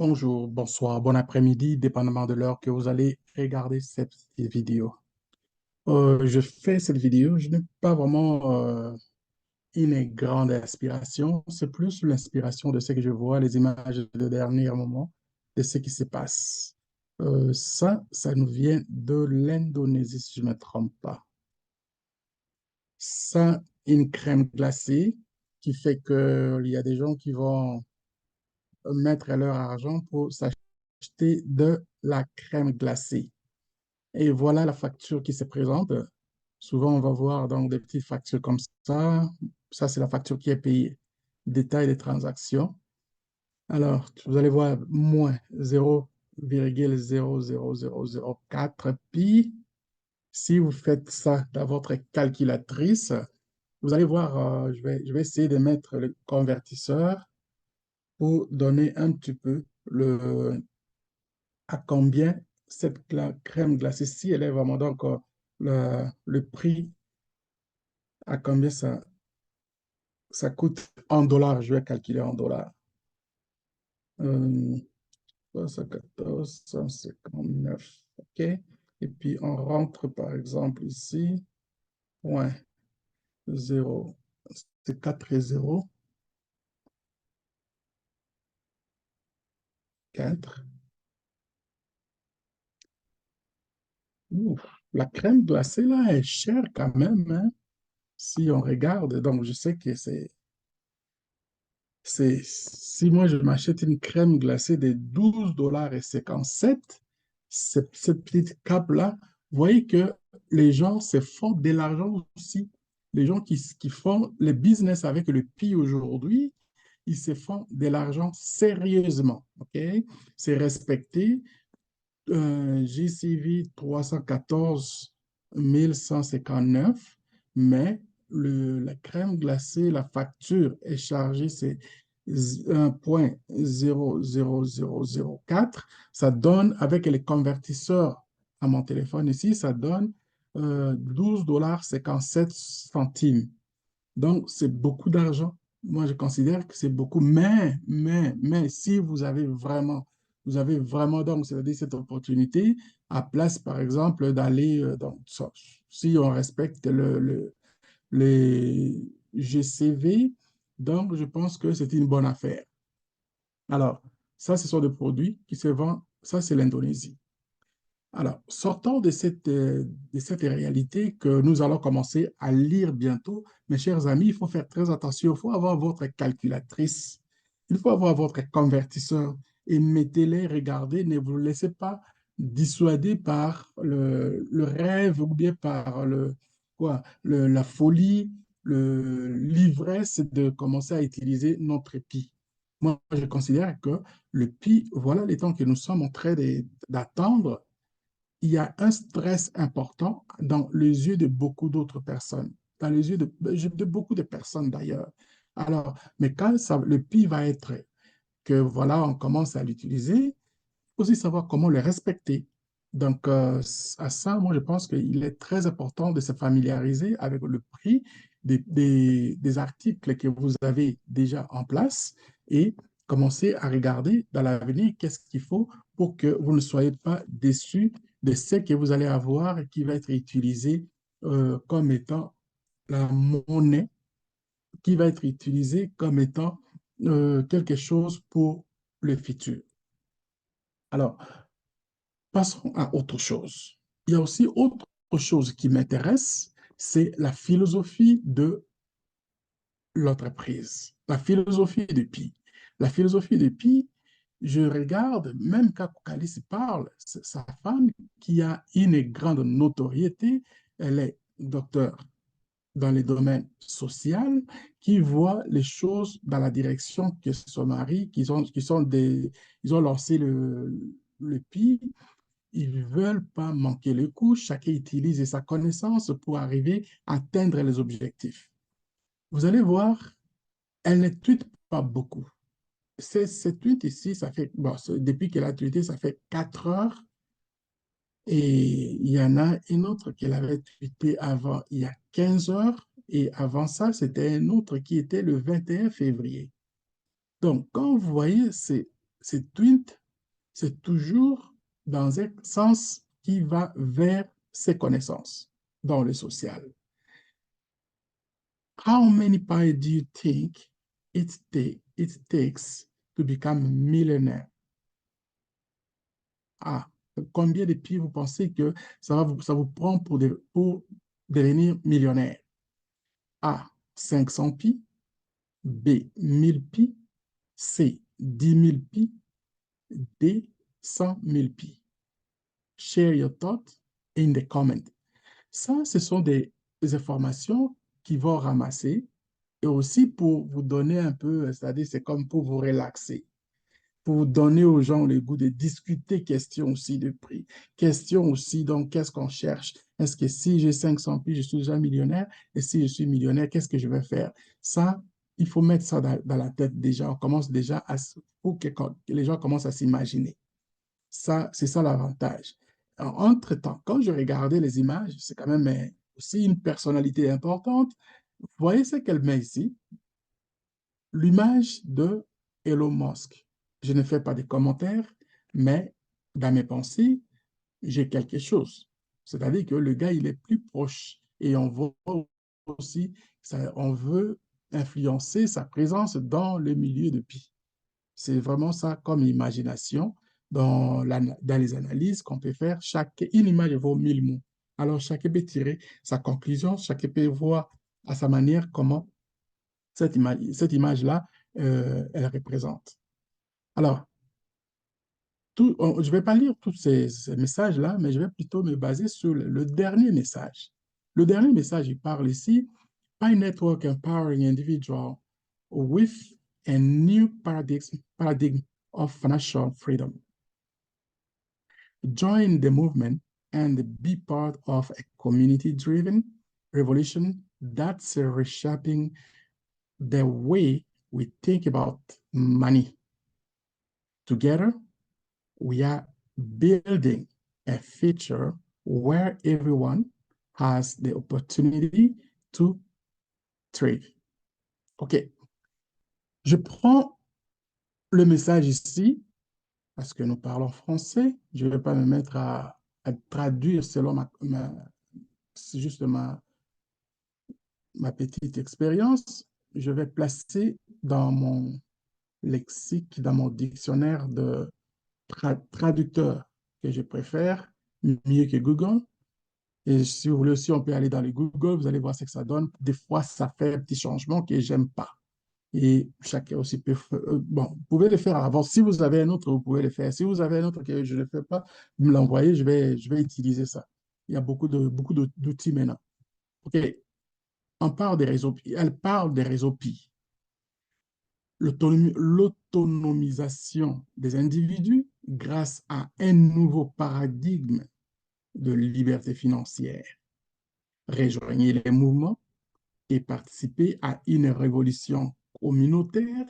Bonjour, bonsoir, bon après-midi, dépendamment de l'heure que vous allez regarder cette vidéo. Je fais cette vidéo, je n'ai pas vraiment une grande inspiration, c'est plus l'inspiration de ce que je vois, les images de dernier moment, de ce qui se passe. Ça nous vient de l'Indonésie, si je ne me trompe pas. Ça, une crème glacée qui fait qu'il y a des gens qui vont mettre leur argent pour s'acheter de la crème glacée. Et voilà la facture qui se présente. Souvent, on va voir donc des petites factures comme ça. Ça, c'est la facture qui est payée. Détail des transactions. Alors, vous allez voir moins 0,00004 pi. Si vous faites ça dans votre calculatrice, vous allez voir, je vais essayer de mettre le convertisseur pour donner un petit peu à combien cette crème glacée, si elle est vraiment donc le prix, à combien ça coûte en dollars, je vais calculer en dollars. Euh, 314, 159, OK? Et puis on rentre par exemple ici, point 0, c'est 4 et 0, 4. Ouf, la crème glacée là est chère quand même, hein, si on regarde. Donc je sais que si moi je m'achète une crème glacée de 12 et 57, cette petite cape-là, vous voyez que les gens se font de l'argent aussi. Les gens qui font le business avec le pi aujourd'hui, ils se font de l'argent sérieusement. OK? C'est respecté. JCV 314 1159, mais la crème glacée, la facture est chargée, c'est 1,00004. Ça donne, avec les convertisseurs à mon téléphone ici, ça donne 12,57 $. Donc, c'est beaucoup d'argent. Moi, je considère que c'est beaucoup, mais, si vous avez vraiment donc, c'est-à-dire cette opportunité, à place, par exemple, d'aller dans ça. Si on respecte les GCV, donc je pense que c'est une bonne affaire. Alors, ça, ce sont des produits qui se vendent, ça, c'est l'Indonésie. Alors, sortons de cette réalité que nous allons commencer à lire bientôt. Mes chers amis, il faut faire très attention. Il faut avoir votre calculatrice. Il faut avoir votre convertisseur et mettez-les, regardez. Ne vous laissez pas dissuader par le rêve ou bien par la folie, l'ivresse de commencer à utiliser notre pi. Moi, je considère que le pi, voilà les temps que nous sommes en train d'attendre. Il y a un stress important dans les yeux de beaucoup d'autres personnes, dans les yeux de beaucoup de personnes d'ailleurs. Alors, mais quand le pi va être que voilà, on commence à l'utiliser, il faut aussi savoir comment le respecter. Donc, à ça, moi, je pense qu'il est très important de se familiariser avec le prix des articles que vous avez déjà en place et commencer à regarder dans l'avenir qu'est-ce qu'il faut pour que vous ne soyez pas déçus de ce que vous allez avoir et qui va être utilisé comme étant la monnaie, qui va être utilisé comme étant quelque chose pour le futur. Alors, passons à autre chose. Il y a aussi autre chose qui m'intéresse, c'est la philosophie de l'entreprise, la philosophie de Pi. La philosophie de Pi, je regarde, même quand Calice parle, sa femme qui a une grande notoriété, elle est docteur dans les domaines social, qui voit les choses dans la direction que son mari, ils ont lancé le PI, ils ne veulent pas manquer le coup, chacun utilise sa connaissance pour arriver à atteindre les objectifs. Vous allez voir, elle ne tweete pas beaucoup. Cette tweet ici, ça fait, bon, depuis qu'elle a tweeté, ça fait 4 heures. Et il y en a une autre qu'elle avait tweeté avant, il y a 15 heures. Et avant ça, c'était un autre qui était le 21 février. Donc, quand vous voyez c'est tweet, c'est toujours dans un sens qui va vers ses connaissances dans le social. How many pi do you think it takes to become millionaire? Ah, combien de pi vous pensez que ça vous prend pour devenir millionnaire? A, 500 pi, B, 1000 pi, C, 10 000 pi, D, 100 000 pi. Share your thoughts in the comment. Ça, ce sont des informations qui vont ramasser et aussi pour vous donner un peu, c'est-à-dire c'est comme pour vous relaxer, pour donner aux gens le goût de discuter, question aussi de prix, question aussi, donc, qu'est-ce qu'on cherche? Est-ce que si j'ai 500 pi, je suis déjà millionnaire? Et si je suis millionnaire, qu'est-ce que je vais faire? Ça, il faut mettre ça dans la tête déjà. On commence déjà pour que les gens commencent à s'imaginer. Ça, c'est ça l'avantage. Entre-temps, quand je regardais les images, c'est quand même aussi une personnalité importante. Vous voyez ce qu'elle met ici? L'image de Elon Musk. Je ne fais pas de commentaires, mais dans mes pensées, j'ai quelque chose. C'est-à-dire que le gars, il est plus proche et on veut aussi, on veut influencer sa présence dans le milieu de Pi. C'est vraiment ça comme imagination dans les analyses qu'on peut faire. Une image vaut 1000 mots. Alors, chacun peut tirer sa conclusion, chacun peut voir à sa manière comment cette image-là, elle représente. Alors, je ne vais pas lire tous ces messages-là, mais je vais plutôt me baser sur le dernier message. Le dernier message, il parle ici, Pi Network empowering individual with a new paradigm of financial freedom. Join the movement and be part of a community-driven revolution that's reshaping the way we think about money. Together, we are building a future where everyone has the opportunity to trade. OK. Je prends le message ici parce que nous parlons français. Je ne vais pas me mettre à traduire selon c'est juste ma petite expérience. Je vais placer dans mon lexique, dans mon dictionnaire de traducteur que je préfère, mieux que Google. Et si vous voulez aussi, on peut aller dans les Google, vous allez voir ce que ça donne. Des fois, ça fait un petit changement que j'aime pas. Et chacun aussi peut... bon, vous pouvez le faire à l'avance. Si vous avez un autre, vous pouvez le faire. Si vous avez un autre que je ne le fais pas, vous me l'envoyez, je vais utiliser ça. Il y a beaucoup d'outils maintenant. OK. Elle parle des réseaux PI. L'autonomisation des individus grâce à un nouveau paradigme de liberté financière. Rejoignez les mouvements et participez à une révolution communautaire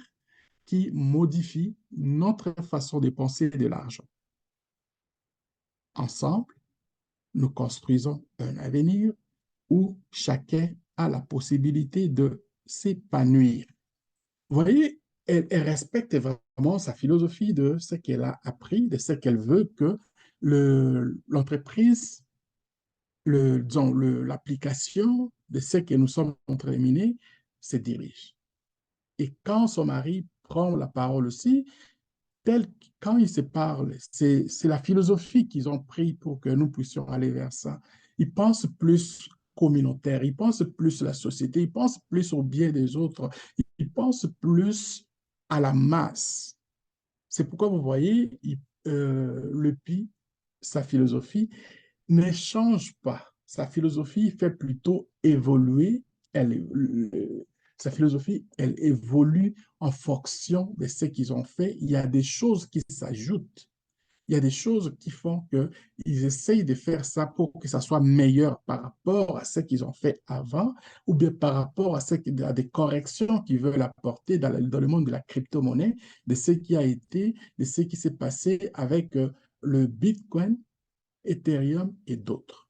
qui modifie notre façon de penser de l'argent. Ensemble, nous construisons un avenir où chacun a la possibilité de s'épanouir. Vous voyez, elle respecte vraiment sa philosophie de ce qu'elle a appris, de ce qu'elle veut que l'entreprise, l'application de ce que nous sommes en train de miner se dirige. Et quand son mari prend la parole aussi, quand ils se parlent, c'est la philosophie qu'ils ont pris pour que nous puissions aller vers ça. Ils pensent plus communautaire, ils pensent plus à la société, ils pensent plus au bien des autres, ils pensent plus à la masse. C'est pourquoi vous voyez, le PI, sa philosophie, ne change pas. Sa philosophie fait plutôt évoluer. Sa philosophie, elle évolue en fonction de ce qu'ils ont fait. Il y a des choses qui s'ajoutent. Il y a des choses qui font qu'ils essayent de faire ça pour que ça soit meilleur par rapport à ce qu'ils ont fait avant ou bien par rapport à des corrections qu'ils veulent apporter dans le monde de la crypto-monnaie, de ce qui a été, de ce qui s'est passé avec le Bitcoin, Ethereum et d'autres.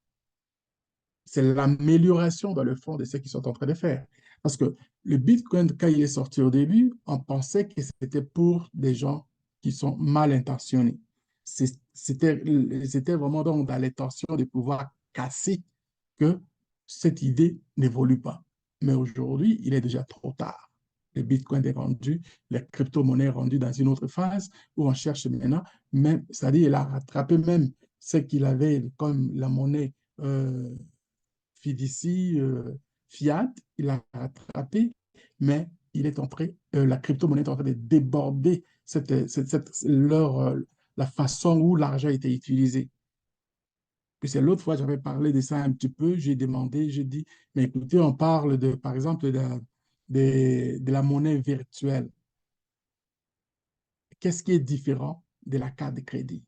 C'est l'amélioration dans le fond de ce qu'ils sont en train de faire. Parce que le Bitcoin, quand il est sorti au début, on pensait que c'était pour des gens qui sont mal intentionnés. C'était vraiment donc dans l'intention de pouvoir casser que cette idée n'évolue pas. Mais aujourd'hui, il est déjà trop tard. Le Bitcoin est rendu, les crypto-monnaies rendues dans une autre phase où on cherche maintenant, même, c'est-à-dire il a rattrapé même ce qu'il avait comme la monnaie fiducie, fiat, il a rattrapé, mais il est entré, la crypto-monnaie est en train de déborder la façon où l'argent a été utilisé. Puis c'est l'autre fois, j'avais parlé de ça un petit peu, j'ai demandé, j'ai dit, mais écoutez, on parle de, par exemple, de la monnaie virtuelle. Qu'est-ce qui est différent de la carte de crédit?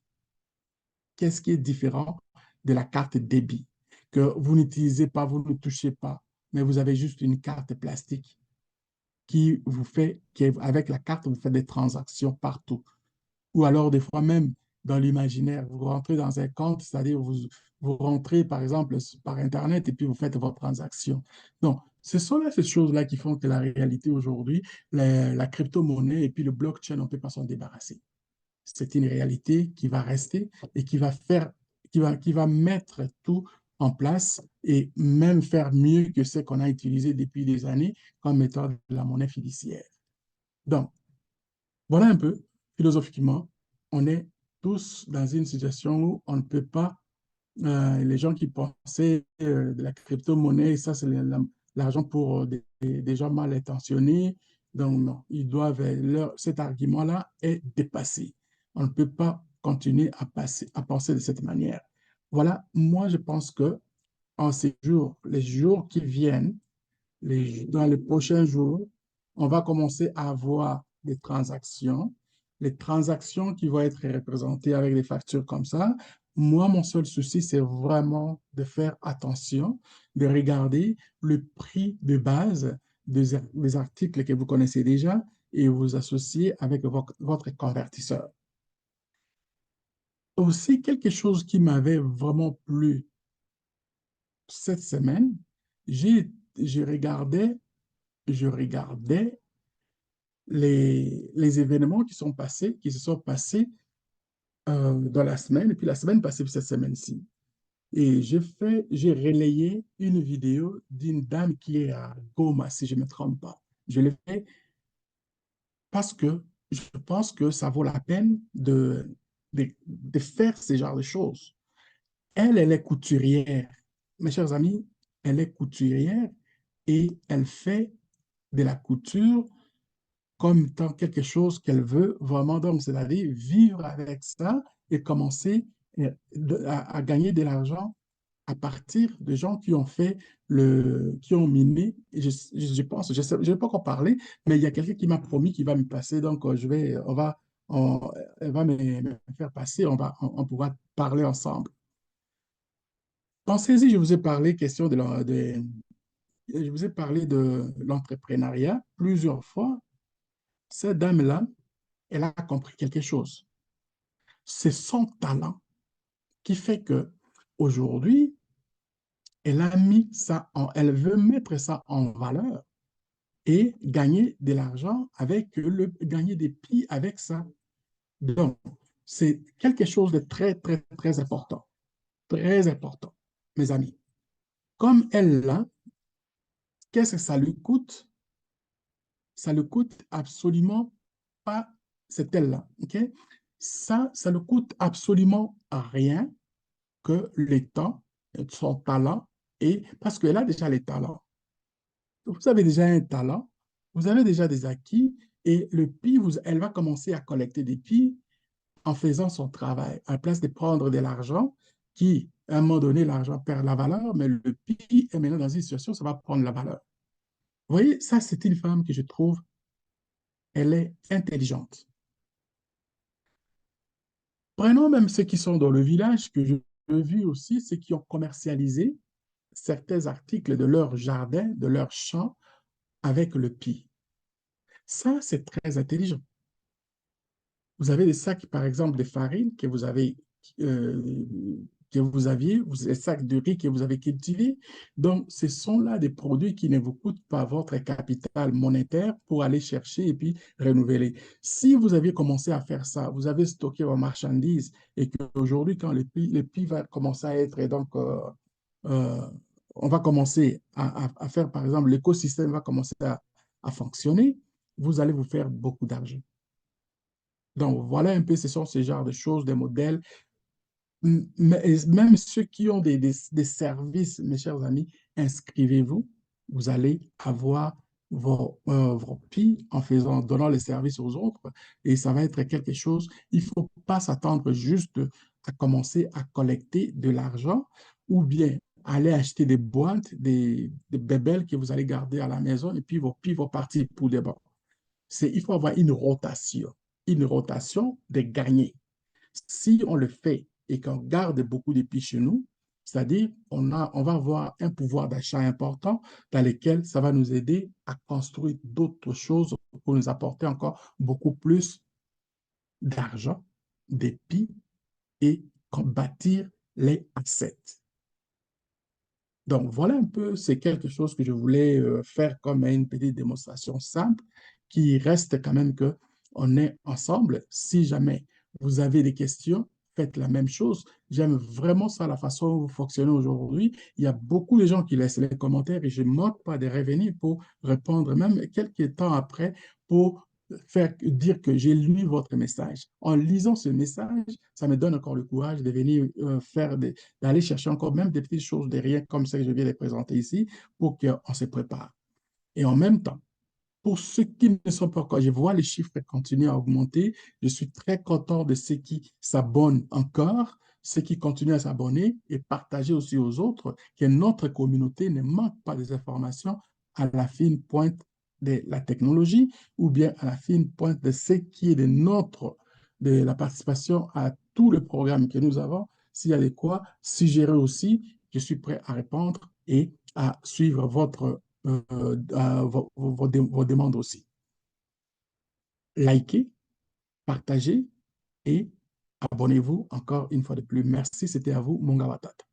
Qu'est-ce qui est différent de la carte débit? Que vous n'utilisez pas, vous ne touchez pas, mais vous avez juste une carte plastique avec la carte, vous faites des transactions partout. Ou alors, des fois même, dans l'imaginaire, vous rentrez dans un compte, c'est-à-dire vous rentrez, par exemple, par Internet et puis vous faites votre transaction. Donc, ce sont là ces choses-là qui font que la réalité aujourd'hui, la crypto-monnaie et puis le blockchain, on ne peut pas s'en débarrasser. C'est une réalité qui va rester et qui va mettre tout en place et même faire mieux que ce qu'on a utilisé depuis des années comme méthode de la monnaie fiduciaire. Donc, voilà un peu, philosophiquement, on est tous dans une situation où on ne peut pas, les gens qui pensaient de la crypto-monnaie, ça c'est l'argent pour des gens mal intentionnés, donc non, ils doivent, cet argument-là est dépassé. On ne peut pas continuer à penser de cette manière. Voilà, moi je pense que en ces jours, les jours qui viennent, dans les prochains jours, on va commencer à avoir des transactions, les transactions qui vont être représentées avec des factures comme ça. Moi, mon seul souci, c'est vraiment de faire attention, de regarder le prix de base des articles que vous connaissez déjà et vous associer avec votre convertisseur. Aussi, quelque chose qui m'avait vraiment plu cette semaine, j'ai, je regardais je regardais les événements qui se sont passés dans la semaine, et puis la semaine passée, puis cette semaine-ci. Et j'ai relayé une vidéo d'une dame qui est à Goma, si je ne me trompe pas. Je l'ai fait parce que je pense que ça vaut la peine de faire ce genre de choses. Elle est couturière. Mes chers amis, elle est couturière et elle fait de la couture comme étant quelque chose qu'elle veut vraiment, donc, c'est-à-dire vivre avec ça et commencer à gagner de l'argent à partir de gens qui ont qui ont miné. Et je pense, je ne vais pas encore parler, mais il y a quelqu'un qui m'a promis qu'il va me passer, donc elle va me faire passer, on pourra parler ensemble. Pensez-y, je vous ai parlé question je vous ai parlé de l'entrepreneuriat plusieurs fois. Cette dame-là, elle a compris quelque chose. C'est son talent qui fait que aujourd'hui, elle veut mettre ça en valeur et gagner de l'argent gagner des prix avec ça. Donc, c'est quelque chose de très, très, très important, mes amis. Comme elle l'a, qu'est-ce que ça lui coûte? Ça ne coûte absolument pas, c'est elle-là, ok? Ça ne coûte absolument rien que le temps, son talent, et parce qu'elle a déjà les talents. Vous avez déjà un talent, vous avez déjà des acquis, et le PI, elle va commencer à collecter des PI en faisant son travail, à la place de prendre de l'argent qui, à un moment donné, l'argent perd la valeur, mais le PI est maintenant dans une situation où ça va prendre la valeur. Vous voyez, ça, c'est une femme que je trouve, elle est intelligente. Prenons même ceux qui sont dans le village, que je vu aussi, ceux qui ont commercialisé certains articles de leur jardin, de leur champ, avec le pied. Ça, c'est très intelligent. Vous avez des sacs, par exemple, de farine que vous avez, euh, que vous aviez, les sacs de riz que vous avez cultivés. Donc, ce sont là des produits qui ne vous coûtent pas votre capital monétaire pour aller chercher et puis renouveler. Si vous aviez commencé à faire ça, vous avez stocké vos marchandises et qu'aujourd'hui, quand le prix va commencer à être, euh, on va commencer à faire, par exemple, l'écosystème va commencer à fonctionner, vous allez vous faire beaucoup d'argent. Donc, voilà un peu, ce sont ce genre de choses, des modèles. Mais même ceux qui ont des services, mes chers amis, inscrivez-vous. Vous allez avoir vos prix en donnant les services aux autres et ça va être quelque chose. Il ne faut pas s'attendre juste à commencer à collecter de l'argent ou bien aller acheter des boîtes, des bébelles que vous allez garder à la maison et puis vos prix vont partir pour des bancs. Il faut avoir une rotation des gagnés. Si on le fait et qu'on garde beaucoup d'épis chez nous, c'est-à-dire on va avoir un pouvoir d'achat important dans lequel ça va nous aider à construire d'autres choses pour nous apporter encore beaucoup plus d'argent, d'épis et bâtir les assets. Donc, voilà un peu, c'est quelque chose que je voulais faire comme une petite démonstration simple qui reste quand même que on est ensemble. Si jamais vous avez des questions, faites la même chose. J'aime vraiment ça, la façon dont vous fonctionnez aujourd'hui. Il y a beaucoup de gens qui laissent les commentaires et je ne manque pas de revenir pour répondre, même quelques temps après, pour faire dire que j'ai lu votre message. En lisant ce message, ça me donne encore le courage de venir d'aller chercher encore même des petites choses derrière, comme ça que je viens de présenter ici, pour qu'on se prépare. Et en même temps, pour ceux qui ne sont pas encore, je vois les chiffres continuer à augmenter. Je suis très content de ceux qui s'abonnent encore, ceux qui continuent à s'abonner et partager aussi aux autres que notre communauté ne manque pas des informations à la fine pointe de la technologie ou bien à la fine pointe de ce qui est de la participation à tout le programme que nous avons. S'il y a de quoi suggérer aussi, je suis prêt à répondre et à suivre vos demandes aussi. Likez, partagez et abonnez-vous encore une fois de plus. Merci, c'était à vous, Monga Matata.